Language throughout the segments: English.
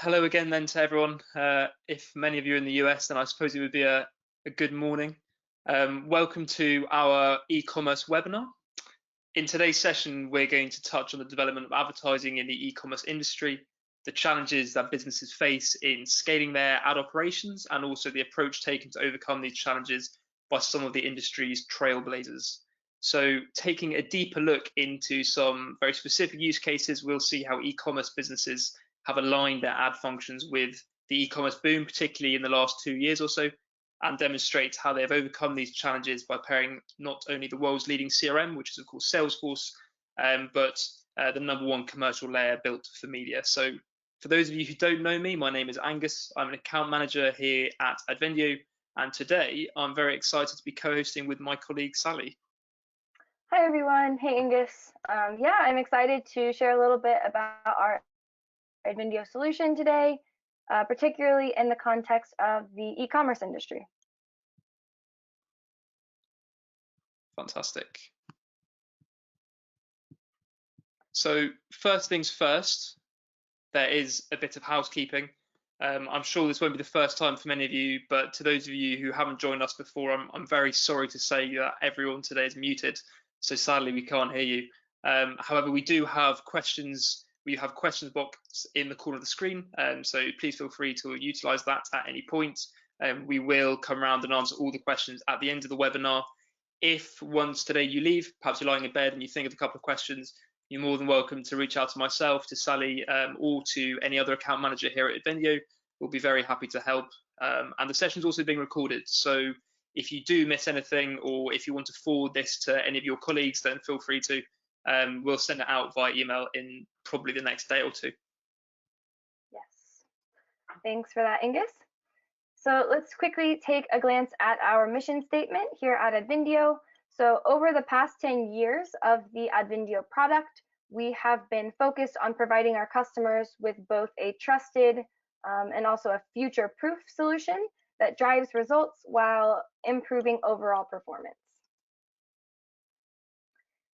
Hello again then to everyone. If many of you are in the US, then I suppose it would be a good morning. Welcome to our e-commerce webinar. In today's session, we're going to touch on the development of advertising in the e-commerce industry, the challenges that businesses face in scaling their ad operations, and also the approach taken to overcome these challenges by some of the industry's trailblazers. So taking a deeper look into some very specific use cases, we'll see how e-commerce businesses have aligned their ad functions with the e-commerce boom, particularly in the last 2 years or so, and demonstrate how they have overcome these challenges by pairing not only the world's leading CRM, which is of course Salesforce, but the #1 commercial layer built for media. So for those of you who don't know me, my name is Angus. I'm an account manager here at ADvendio, and today I'm very excited to be co-hosting with my colleague Sally. Hi everyone, hey Angus. Yeah, I'm excited to share a little bit about our ADvendio solution today, particularly in the context of the e-commerce industry. Fantastic. So first things first, there is a bit of housekeeping. I'm sure this won't be the first time for many of you, but to those of you who haven't joined us before, I'm very sorry to say that everyone today is muted, so sadly we can't hear you. However, we do have questions. We have questions box in the corner of the screen, so please feel free to utilize that at any point. We will come around and answer all the questions at the end of the webinar. If once today you leave, perhaps you're lying in bed and you think of a couple of questions, you're more than welcome to reach out to myself, to Sally, or to any other account manager here at ADvendio. We'll be very happy to help. And the session is also being recorded, so if you do miss anything, or if you want to forward this to any of your colleagues, then feel free to. We'll send it out via email in probably the next day or two. Yes, thanks for that, Angus. So let's quickly take a glance at our mission statement here at ADvendio. So over the past 10 years of the ADvendio product, we have been focused on providing our customers with both a trusted and also a future-proof solution that drives results while improving overall performance.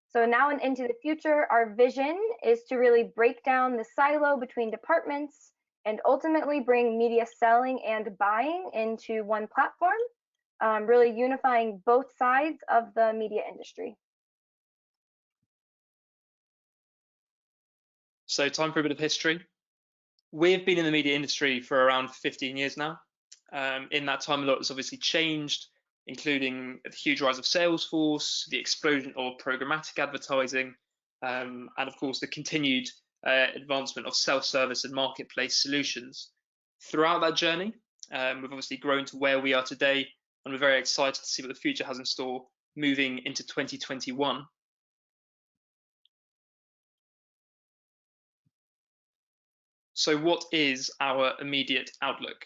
So now and into the future, our vision is to really break down the silo between departments and ultimately bring media selling and buying into one platform, really unifying both sides of the media industry. So time for a bit of history. We've been in the media industry for around 15 years now. In that time, a lot has obviously changed, including the huge rise of Salesforce, the explosion of programmatic advertising, and of course the continued advancement of self-service and marketplace solutions. Throughout that journey, we've obviously grown to where we are today, and we're very excited to see what the future has in store moving into 2021. So what is our immediate outlook?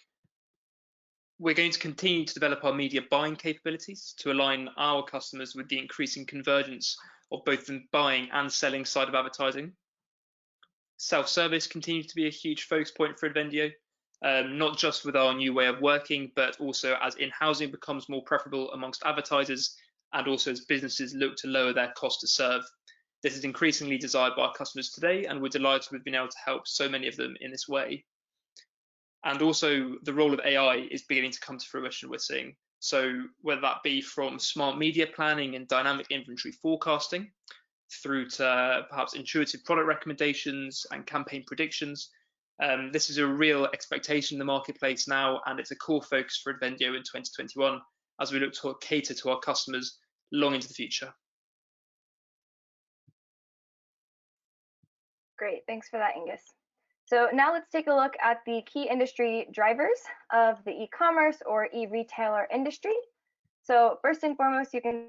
We're going to continue to develop our media buying capabilities to align our customers with the increasing convergence of both the buying and selling side of advertising. Self-service continues to be a huge focus point for ADvendio, not just with our new way of working, but also as in-housing becomes more preferable amongst advertisers, and also as businesses look to lower their cost to serve. This is increasingly desired by our customers today, and we're delighted we've been able to help so many of them in this way. And also the role of AI is beginning to come to fruition, we're seeing. So whether that be from smart media planning and dynamic inventory forecasting, through to perhaps intuitive product recommendations and campaign predictions, this is a real expectation in the marketplace now, and it's a core focus for ADvendio in 2021 as we look to cater to our customers long into the future. Great, thanks for that, Angus. So now let's take a look at the key industry drivers of the e-commerce or e-retailer industry. So first and foremost, you can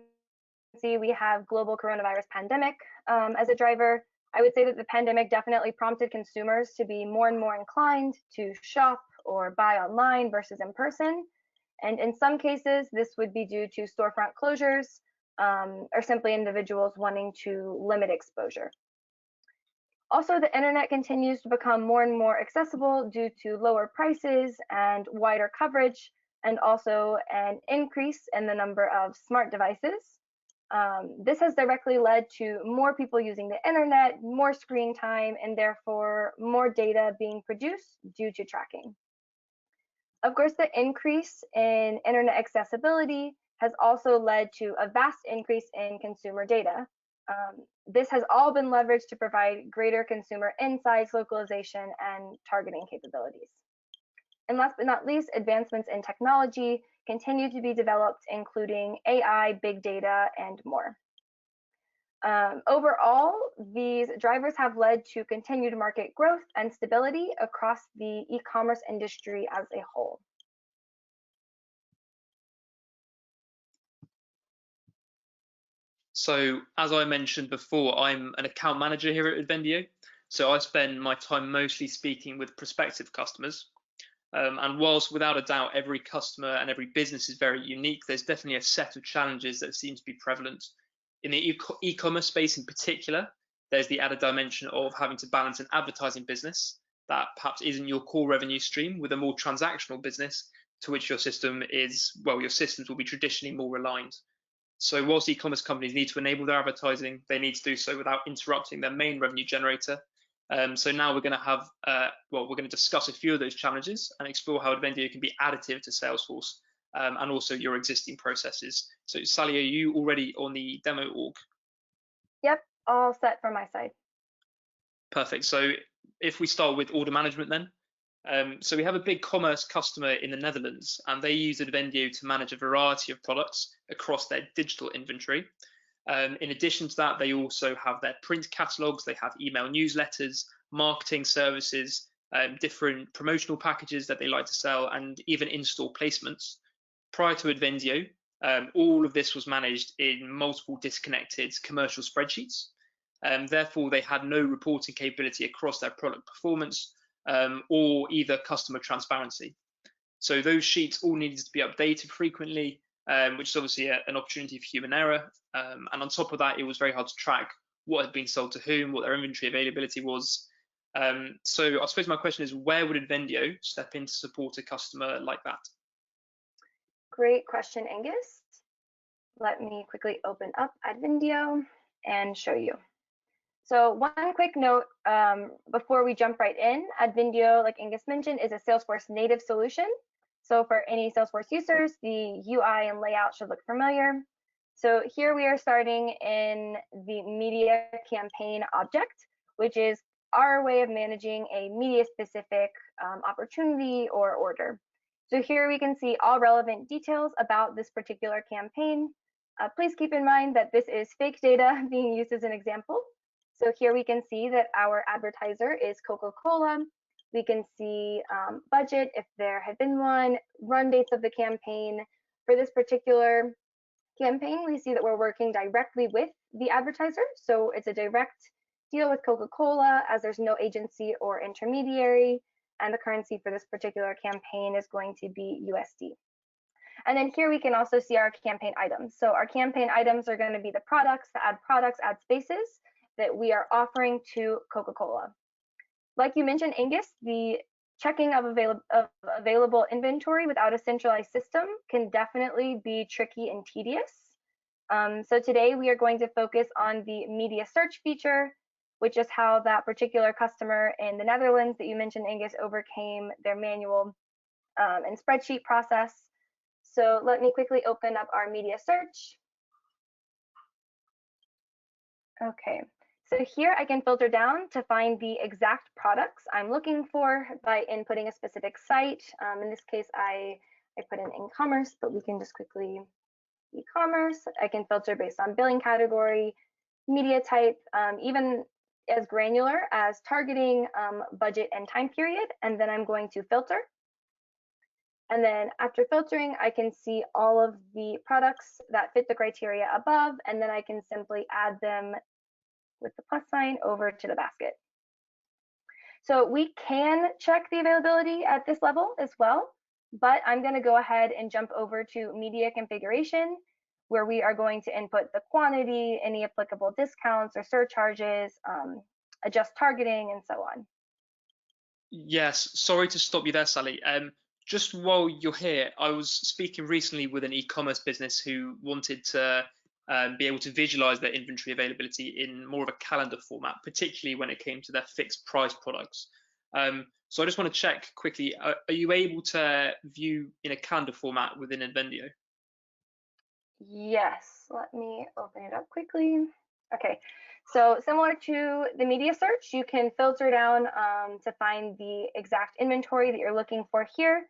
see we have global coronavirus pandemic as a driver. I would say that the pandemic definitely prompted consumers to be more and more inclined to shop or buy online versus in person. And in some cases, this would be due to storefront closures or simply individuals wanting to limit exposure. Also, the internet continues to become more and more accessible due to lower prices and wider coverage, and also an increase in the number of smart devices. This has directly led to more people using the internet, more screen time, and therefore more data being produced due to tracking. Of course, the increase in internet accessibility has also led to a vast increase in consumer data. This has all been leveraged to provide greater consumer insights, localization, and targeting capabilities. And last but not least, advancements in technology continue to be developed, including AI, big data, and more. Overall, these drivers have led to continued market growth and stability across the e-commerce industry as a whole. So as I mentioned before, I'm an account manager here at ADvendio. So I spend my time mostly speaking with prospective customers. And whilst without a doubt, every customer and every business is very unique, there's definitely a set of challenges that seem to be prevalent. In the e-commerce space in particular, there's the added dimension of having to balance an advertising business that perhaps isn't your core revenue stream with a more transactional business to which your system is, well, your systems will be traditionally more aligned. So whilst e-commerce companies need to enable their advertising, they need to do so without interrupting their main revenue generator. So now we're going to have, we're going to discuss a few of those challenges and explore how ADvendio can be additive to Salesforce and also your existing processes. So Sally, are you already on the demo org? Yep, all set from my side. Perfect. So if we start with order management then. So we have a big commerce customer in the Netherlands, and they use ADvendio to manage a variety of products across their digital inventory. In addition to that, they also have their print catalogs, they have email newsletters, marketing services, different promotional packages that they like to sell, and even in-store placements. Prior to ADvendio, all of this was managed in multiple disconnected commercial spreadsheets. Therefore, they had no reporting capability across their product performance or either customer transparency. So those sheets all needed to be updated frequently, which is obviously an opportunity for human error. And on top of that, it was very hard to track what had been sold to whom, what their inventory availability was. So I suppose my question is, where would ADvendio step in to support a customer like that? Great question, Angus. Let me quickly open up ADvendio and show you. So one quick note before we jump right in, ADvendio, like Angus mentioned, is a Salesforce native solution. So for any Salesforce users, the UI and layout should look familiar. So here we are starting in the media campaign object, which is our way of managing a media specific opportunity or order. So here we can see all relevant details about this particular campaign. Please keep in mind that this is fake data being used as an example. So here we can see that our advertiser is Coca-Cola. We can see budget, if there had been one, run dates of the campaign. For this particular campaign, we see that we're working directly with the advertiser. So it's a direct deal with Coca-Cola, as there's no agency or intermediary. And the currency for this particular campaign is going to be USD. And then here we can also see our campaign items. So our campaign items are going to be the products, the ad spaces that we are offering to Coca-Cola. Like you mentioned, Angus, the checking of available inventory without a centralized system can definitely be tricky and tedious. So today we are going to focus on the media search feature, which is how that particular customer in the Netherlands that you mentioned, Angus, overcame their manual and spreadsheet process. So let me quickly open up our media search. Okay, so here I can filter down to find the exact products I'm looking for by inputting a specific site. In this case, I put in e-commerce, but we can just quickly e-commerce. I can filter based on billing category, media type, even as granular as targeting, budget, and time period. And then I'm going to filter. And then after filtering, I can see all of the products that fit the criteria above, and then I can simply add them with the plus sign over to the basket. So we can check the availability at this level as well, but I'm going to go ahead and jump over to media configuration, where we are going to input the quantity, any applicable discounts or surcharges, adjust targeting, and so on. Yes, sorry to stop you there, Sally. Just while you're here, I was speaking recently with an e-commerce business who wanted to be able to visualize their inventory availability in more of a calendar format, particularly when it came to their fixed price products. So I just want to check quickly, are you able to view in a calendar format within ADvendio? Yes, let me open it up quickly. Okay, so similar to the media search, you can filter down to find the exact inventory that you're looking for here.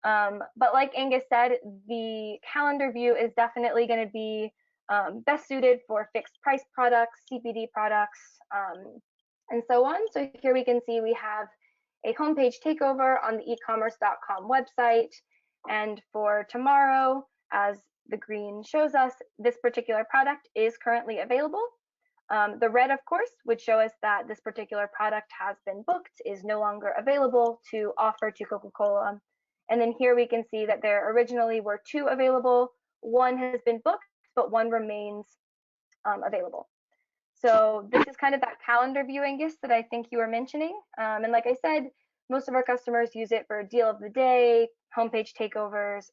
But like Angus said, the calendar view is definitely going to be best suited for fixed price products, CPD products, and so on. So here we can see we have a homepage takeover on the ecommerce.com website. And for tomorrow, as the green shows us, this particular product is currently available. The red, of course, would show us that this particular product has been booked, is no longer available to offer to Coca-Cola. And then here we can see that there originally were 2 available. 1 has been booked, but 1 remains available. So this is kind of that calendar view, Angus, that I think you were mentioning. And like I said, most of our customers use it for deal of the day, homepage takeovers,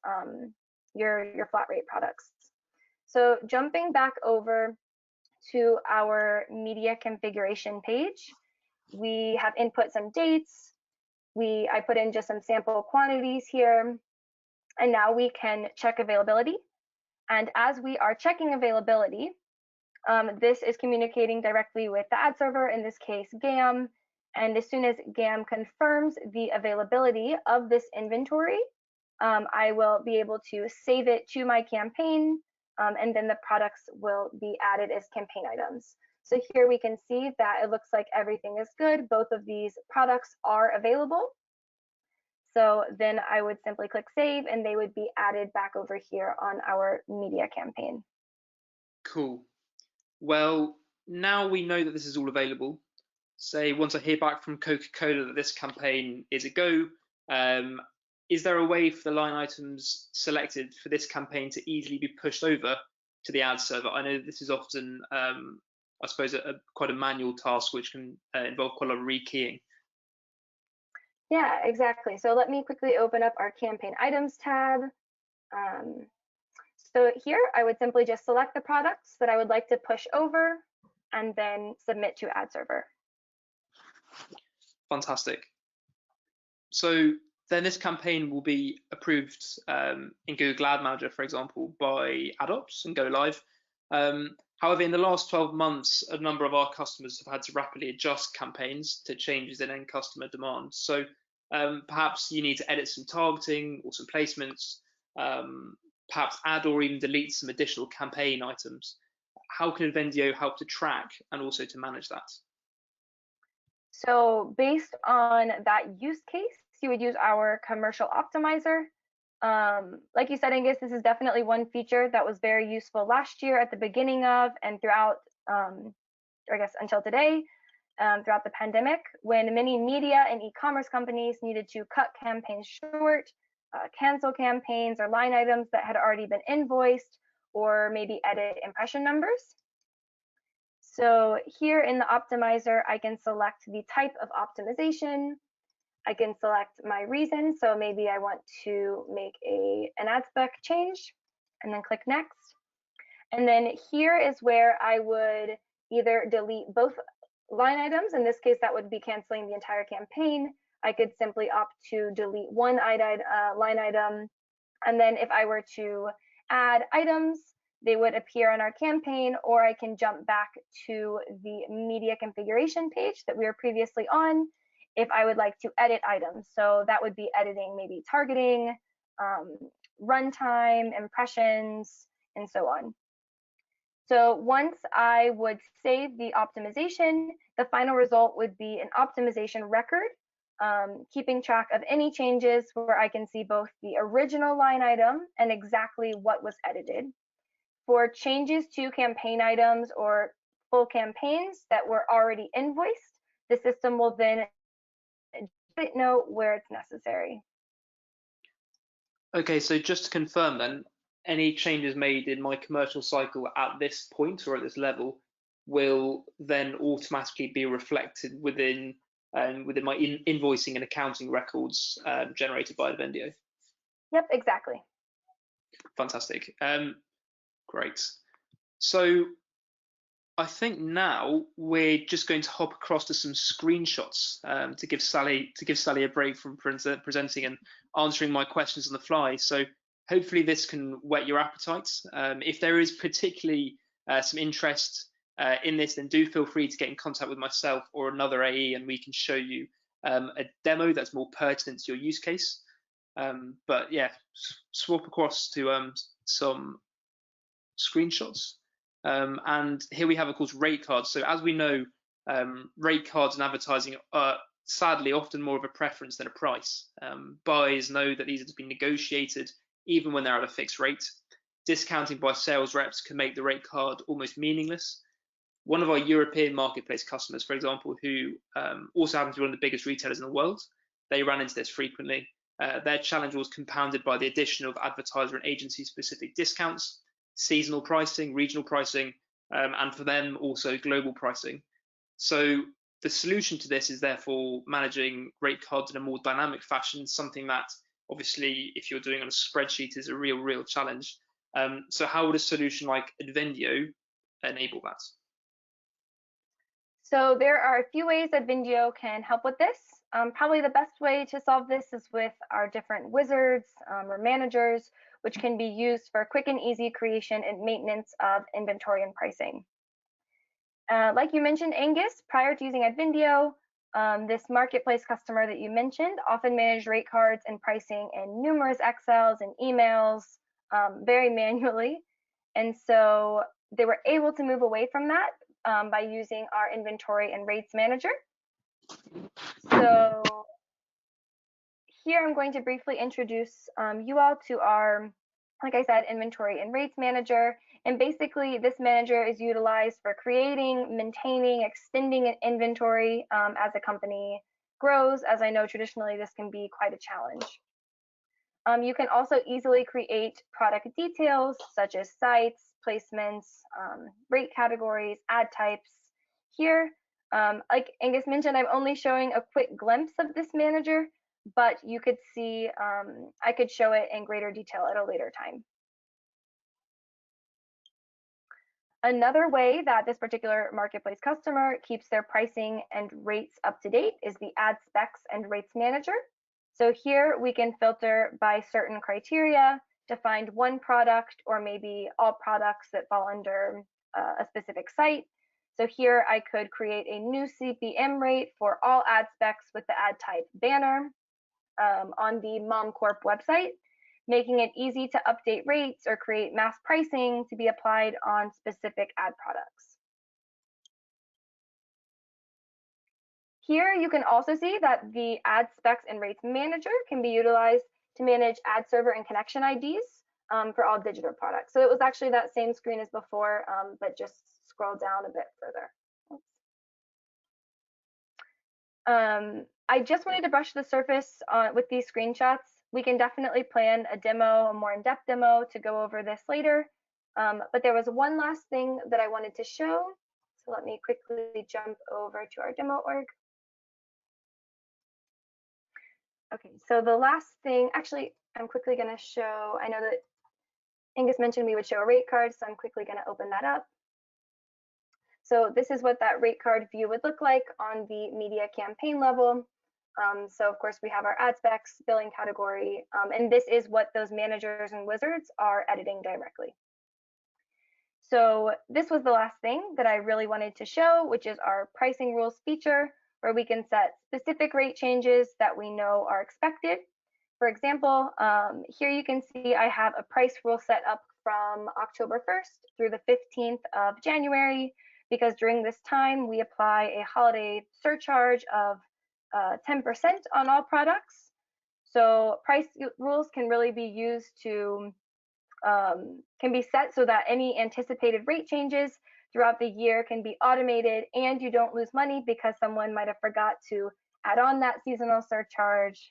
your flat rate products. So jumping back over to our media configuration page, we have input some dates. I put in just some sample quantities here, and now we can check availability. And as we are checking availability, this is communicating directly with the ad server, in this case GAM. And as soon as GAM confirms the availability of this inventory, I will be able to save it to my campaign, and then the products will be added as campaign items. So here we can see that it looks like everything is good. Both of these products are available. So then I would simply click save and they would be added back over here on our media campaign. Cool. Well, now we know that this is all available. Say once I hear back from Coca-Cola that this campaign is a go, is there a way for the line items selected for this campaign to easily be pushed over to the ad server? I know this is often, I suppose, quite a manual task, which can involve quite a lot of rekeying. Yeah, exactly. So let me quickly open up our campaign items tab. So here I would simply just select the products that I would like to push over and then submit to ad server. Fantastic. So then this campaign will be approved in Google Ad Manager, for example, by AdOps and go live. However, in the last 12 months, a number of our customers have had to rapidly adjust campaigns to changes in end customer demand. So perhaps you need to edit some targeting or some placements, perhaps add or even delete some additional campaign items. How can ADvendio help to track and also to manage that? So based on that use case, you would use our commercial optimizer. Like you said, Angus, this is definitely one feature that was very useful last year at the beginning of and throughout, or I guess until today, throughout the pandemic, when many media and e-commerce companies needed to cut campaigns short, cancel campaigns or line items that had already been invoiced, or maybe edit impression numbers. So here in the optimizer, I can select the type of optimization. I can select my reason. So maybe I want to make an ad spec change and then click next. And then here is where I would either delete both line items. In this case, that would be canceling the entire campaign. I could simply opt to delete one line item. And then if I were to add items, they would appear on our campaign, or I can jump back to the media configuration page that we were previously on if I would like to edit items. So that would be editing maybe targeting, runtime, impressions, and so on. So once I would save the optimization, the final result would be an optimization record, keeping track of any changes where I can see both the original line item and exactly what was edited. For changes to campaign items or full campaigns that were already invoiced, the system will then note where it's necessary. Okay, so just to confirm then, any changes made in my commercial cycle at this point or at this level will then automatically be reflected within my invoicing and accounting records generated by ADvendio. Yep, exactly. Fantastic. Great. So I think now we're just going to hop across to some screenshots to give Sally a break from presenting and answering my questions on the fly. So hopefully this can whet your appetite. If there is particularly some interest in this, then do feel free to get in contact with myself or another AE, and we can show you a demo that's more pertinent to your use case. But yeah, swap across to some screenshots. And here we have, of course, rate cards. So as we know, rate cards and advertising are sadly often more of a preference than a price. Buyers know that these are to be negotiated even when they're at a fixed rate. Discounting by sales reps can make the rate card almost meaningless. One of our European marketplace customers, for example, who also happens to be one of the biggest retailers in the world, they ran into this frequently. Their challenge was compounded by the addition of advertiser and agency specific discounts, seasonal pricing, regional pricing, and for them also global pricing. So the solution to this is therefore managing rate cards in a more dynamic fashion, something that obviously if you're doing on a spreadsheet is a real challenge. So how would a solution like ADvendio enable that? So there are a few ways that ADvendio can help with this. Probably the best way to solve this is with our different wizards or managers, which can be used for quick and easy creation and maintenance of inventory and pricing. Like you mentioned, Angus, prior to using ADvendio, this marketplace customer that you mentioned often managed rate cards and pricing in numerous Excels and emails very manually. And so they were able to move away from that by using our inventory and rates manager. So here I'm going to briefly introduce you all to our, like I said, inventory and rates manager. And basically this manager is utilized for creating, maintaining, extending an inventory as a company grows. As I know, traditionally this can be quite a challenge. You can also easily create product details such as sites, placements, rate categories, ad types. Here, like Angus mentioned, I'm only showing a quick glimpse of this manager, but you could see, I could show it in greater detail at a later time. Another way that this particular marketplace customer keeps their pricing and rates up to date is the ad specs and rates manager. So here we can filter by certain criteria to find one product or maybe all products that fall under a specific site. So here I could create a new CPM rate for all ad specs with the ad type banner on the Mom Corp website, making it easy to update rates or create mass pricing to be applied on specific ad products. Here you can also see that the ad specs and rates manager can be utilized to manage ad server and connection IDs for all digital products. So it was actually that same screen as before, but just scroll down a bit further. I just wanted to brush the surface with these screenshots. We can definitely plan a demo, a more in-depth demo to go over this later. But there was one last thing that I wanted to show. So let me quickly jump over to our demo org. Okay, so the last thing, actually, I'm quickly going to show, I know that Angus mentioned we would show a rate card, so I'm quickly going to open that up. So this is what that rate card view would look like on the media campaign level. So of course we have our ad specs, billing category, and this is what those managers and wizards are editing directly. So this was the last thing that I really wanted to show, which is our pricing rules feature, where we can set specific rate changes that we know are expected. For example, here you can see I have a price rule set up from October 1st through the 15th of January, because during this time we apply a holiday surcharge of 10% on all products. So price rules can really be used to can be set so that any anticipated rate changes throughout the year can be automated, and you don't lose money because someone might have forgot to add on that seasonal surcharge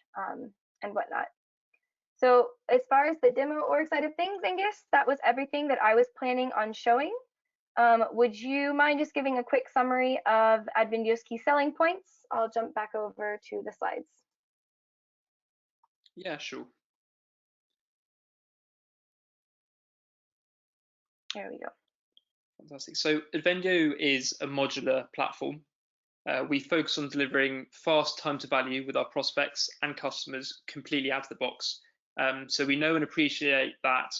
and whatnot. So as far as the demo org side of things, Angus, that was everything that I was planning on showing. Would you mind just giving a quick summary of ADvendio's key selling points? I'll jump back over to the slides. Yeah, sure. There we go. Fantastic. So ADvendio is a modular platform. We focus on delivering fast time to value with our prospects and customers completely out of the box. So we know and appreciate that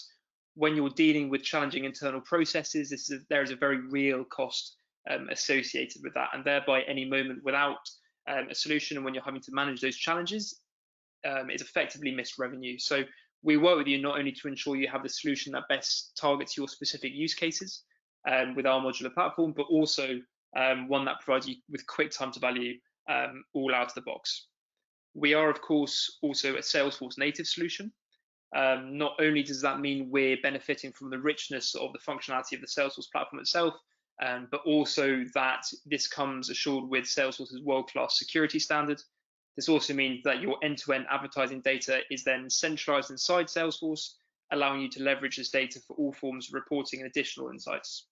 when you're dealing with challenging internal processes, there is a very real cost associated with that, and thereby any moment without a solution, and when you're having to manage those challenges, is effectively missed revenue. So we work with you not only to ensure you have the solution that best targets your specific use cases with our modular platform, but also one that provides you with quick time to value all out of the box. We are, of course, also a Salesforce native solution. Not only does that mean we're benefiting from the richness of the functionality of the Salesforce platform itself, but also that this comes assured with Salesforce's world-class security standard. This also means that your end-to-end advertising data is then centralized inside Salesforce, allowing you to leverage this data for all forms of reporting and additional insights.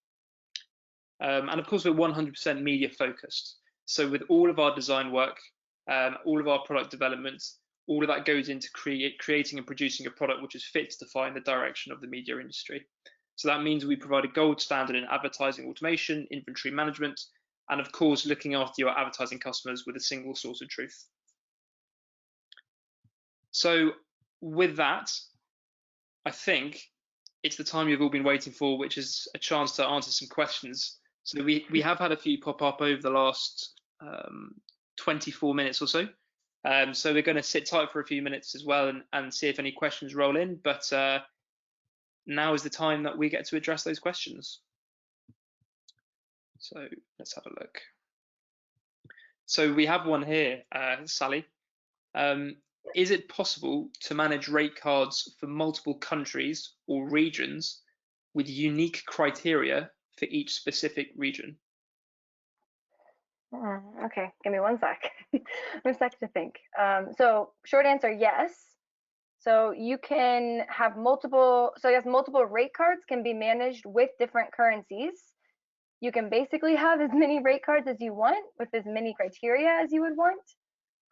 And of course, we're 100% media focused. So with all of our design work, all of our product development, all of that goes into creating and producing a product which is fit to define the direction of the media industry. So that means we provide a gold standard in advertising automation, inventory management, and of course, looking after your advertising customers with a single source of truth. So with that, I think it's the time you've all been waiting for, which is a chance to answer some questions. So we have had a few pop up over the last 24 minutes or so. So we're going to sit tight for a few minutes as well and see if any questions roll in. But now is the time that we get to address those questions. So let's have a look. So we have one here, Sally. Is it possible to manage rate cards for multiple countries or regions with unique criteria for each specific region? Okay, give me one sec. One sec to think. So short answer, yes. So you can have multiple, so yes, multiple rate cards can be managed with different currencies. You can basically have as many rate cards as you want with as many criteria as you would want.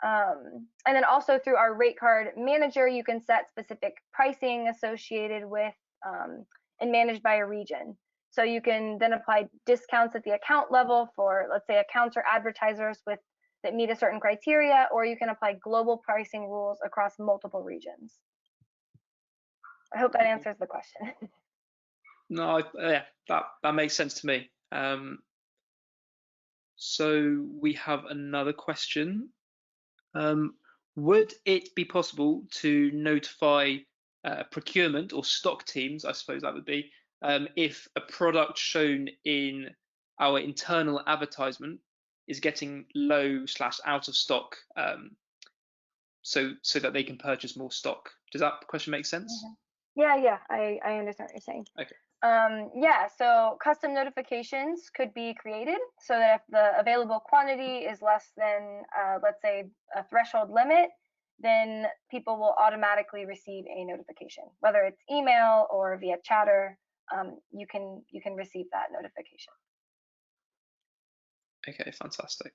And then also through our rate card manager, you can set specific pricing associated with and managed by a region. So you can then apply discounts at the account level for, let's say, accounts or advertisers that meet a certain criteria, or you can apply global pricing rules across multiple regions. I hope that answers the question. No, yeah, that makes sense to me. So we have another question. Would it be possible to notify procurement or stock teams, I suppose that would be, if a product shown in our internal advertisement is getting low / out of stock, so that they can purchase more stock? Does that question make sense? Yeah, I understand what you're saying. Okay. Yeah, so custom notifications could be created so that if the available quantity is less than, let's say, a threshold limit, then people will automatically receive a notification, whether it's email or via chatter. You can receive that notification. Okay, fantastic.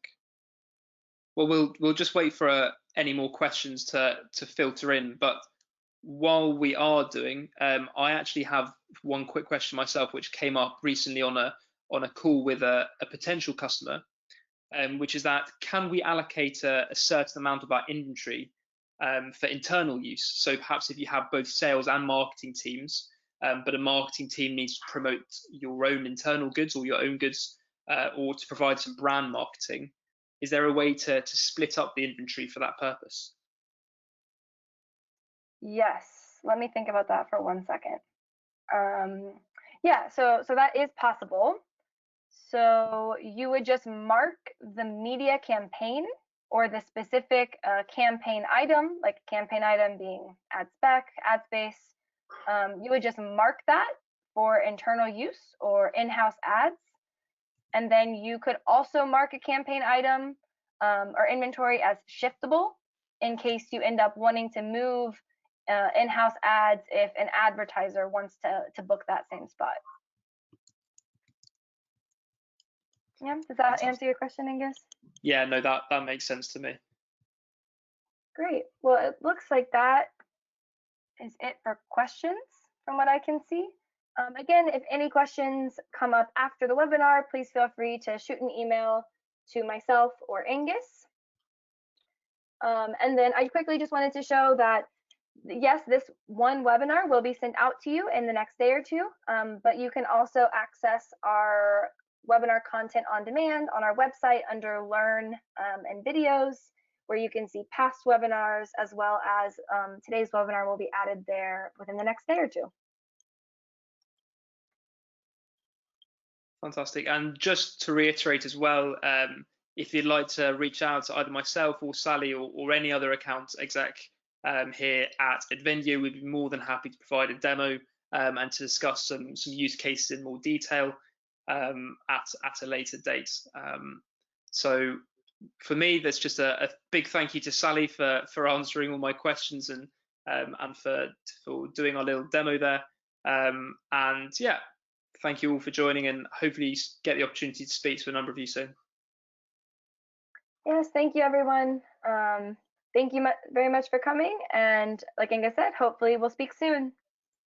Well, we'll just wait for any more questions to filter in, but while we are doing, I actually have one quick question myself, which came up recently on a call with a potential customer, which is that can we allocate a certain amount of our inventory for internal use? So perhaps if you have both sales and marketing teams, but a marketing team needs to promote your own internal goods or your own goods, or to provide some brand marketing, is there a way to split up the inventory for that purpose? Yes, let me think about that for 1 second. Yeah, so that is possible. So you would just mark the media campaign or the specific campaign item, like campaign item being ad spec, ad space. You would just mark that for internal use or in-house ads. And then you could also mark a campaign item or inventory as shiftable in case you end up wanting to move in-house ads if an advertiser wants to book that same spot. Yeah, does that answer your question, Angus? Yeah, no, that makes sense to me. Great. Well, it looks like that is it for questions from what I can see. Again, if any questions come up after the webinar, please feel free to shoot an email to myself or Angus. And then I quickly just wanted to show that, yes, this one webinar will be sent out to you in the next day or two, but you can also access our webinar content on demand on our website under Learn and Videos, where you can see past webinars, as well as today's webinar will be added there within the next day or two. Fantastic. And just to reiterate as well, if you'd like to reach out to either myself or Sally or any other account exec here at ADvendio, we'd be more than happy to provide a demo and to discuss some use cases in more detail at a later date. So for me, there's just a big thank you to Sally for answering all my questions and for doing our little demo there. And yeah, thank you all for joining, and hopefully you get the opportunity to speak to a number of you soon. Yes, thank you, everyone. Thank you very much for coming. And like Angus said, hopefully we'll speak soon.